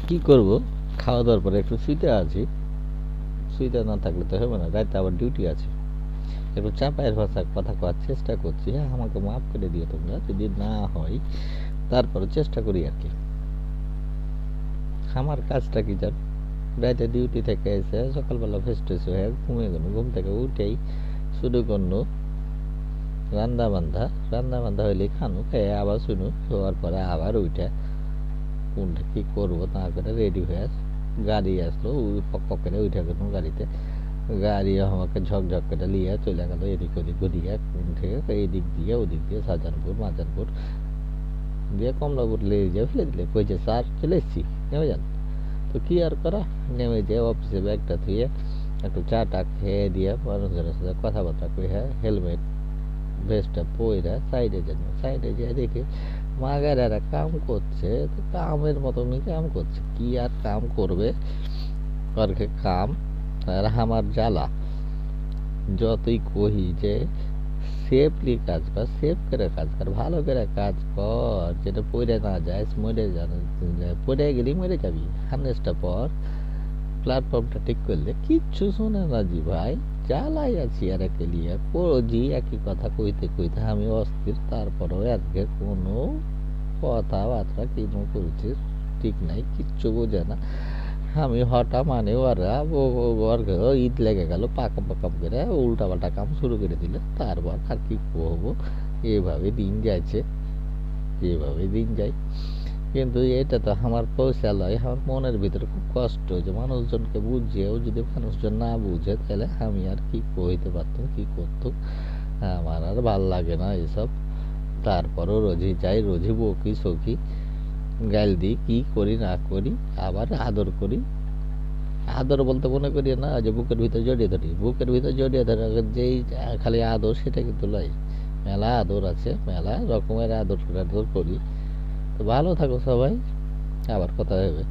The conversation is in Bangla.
কি করব, খাওয়া দাওয়ার পরে একটু শুইতে আছি। শুইতে না থাকলে তো হবে না, রাতে আবার ডিউটি আছে। একটু চাপায়ের ভাষা কথা কওয়ার চেষ্টা করছি। হ্যাঁ, আমাকে মাফ করে দিও তোমরা, যদি না হয় তারপরে চেষ্টা করি আর কি। আমার কাজটা কি জানো, রাতে ডিউটি থেকে এসে সকালবেলা ফ্রেশ ট্রেশ হয়ে ঘুমিয়ে গেল, ঘুম থেকে উঠেই শুরু করলো রান্না বান্ধা হইলে খানু, খেয়ে আবার শুনু, শোয়ার পরে আবার উঠে কোনটা কি করবো না করে রেডি হয়ে গাড়ি আসলো, ওই পক পক করে উঠে গেল গাড়িতে। গাড়ি আমাকে ঝকঝক করে নিয়ে চলে গেল এদিক ওদিক ঘুরিয়ে, কোন থেকে এদিক দিয়ে ওদিক দিয়ে শাহজাহানপুর মাজানপুর দিয়ে কমলাপুর লেগে দিয়ে ফেলে দিলে, কইছে স্যার চলে এসছি, নেমে যান। তো কি আর করা, নেমে যেয়ে অফিসে ব্যাগটা ধুয়ে একটু চা টা খেয়ে দিয়ে মানুষজনের সাথে কথাবার্তা কইয়া হেলমেট ভেস্টটা পইরা সাইডে যেয়ে দেখি মাগারেরা কাম করছে। তো কামের মতনই কাম করছে, কি আর কাম করবে, করকে কাম। আর আমার জ্বালা, যতই কহি যে সেফলি কাজ কর, সেফ করে কাজ কর, ভালো করে কাজ কর, যেটা পড়ে না যায়, মরে পড়ে গেলেই মরে যাবি, হার্নেসটা পর, প্ল্যাটফর্মটা ঠিক করলে কিচ্ছু শোনে না জি ভাই। জ্বালাই আছি আর একে লিয়ে জি একই কথা কইতে কইতে আমি অস্থির। তারপরেও আজকে কোনো কথাবার্তা কিনো করছিস ঠিক নাই, কিচ্ছু বোঝে না। আমি হঠাৎ মানে ওরা ওর ঈদ লেগে গেল, পাকাম পাকাম করে উল্টা পাল্টা কাম শুরু করে দিল। তারপর আর কি করবো, এভাবে দিন যাচ্ছে, এভাবে দিন যায়। কিন্তু এটা তো আমার পয়সা লয়, আমার মনের ভিতরে খুব কষ্ট যে মানুষজনকে বুঝিয়েও যদি মানুষজন না বুঝে, তাহলে আমি আর কি কইতে পারতাম, কি করতাম। আমার আর ভাল লাগে না এসব। তারপরও রোজই যাই, রোজই বকি সকি, গাল দিই, কি করি না করি, আবার আদর করি। আদর বলতে মনে করি না যে বুকের ভিতরে জড়িয়ে ধরি, বুকের ভিতরে জড়িয়ে ধরে যেই খালি আদর, সেটা কিন্তু লয়। মেলা আদর আছে, মেলা রকমের আদর আদর করি। তো ভালো থাকো সবাই, আবার কথা হবে।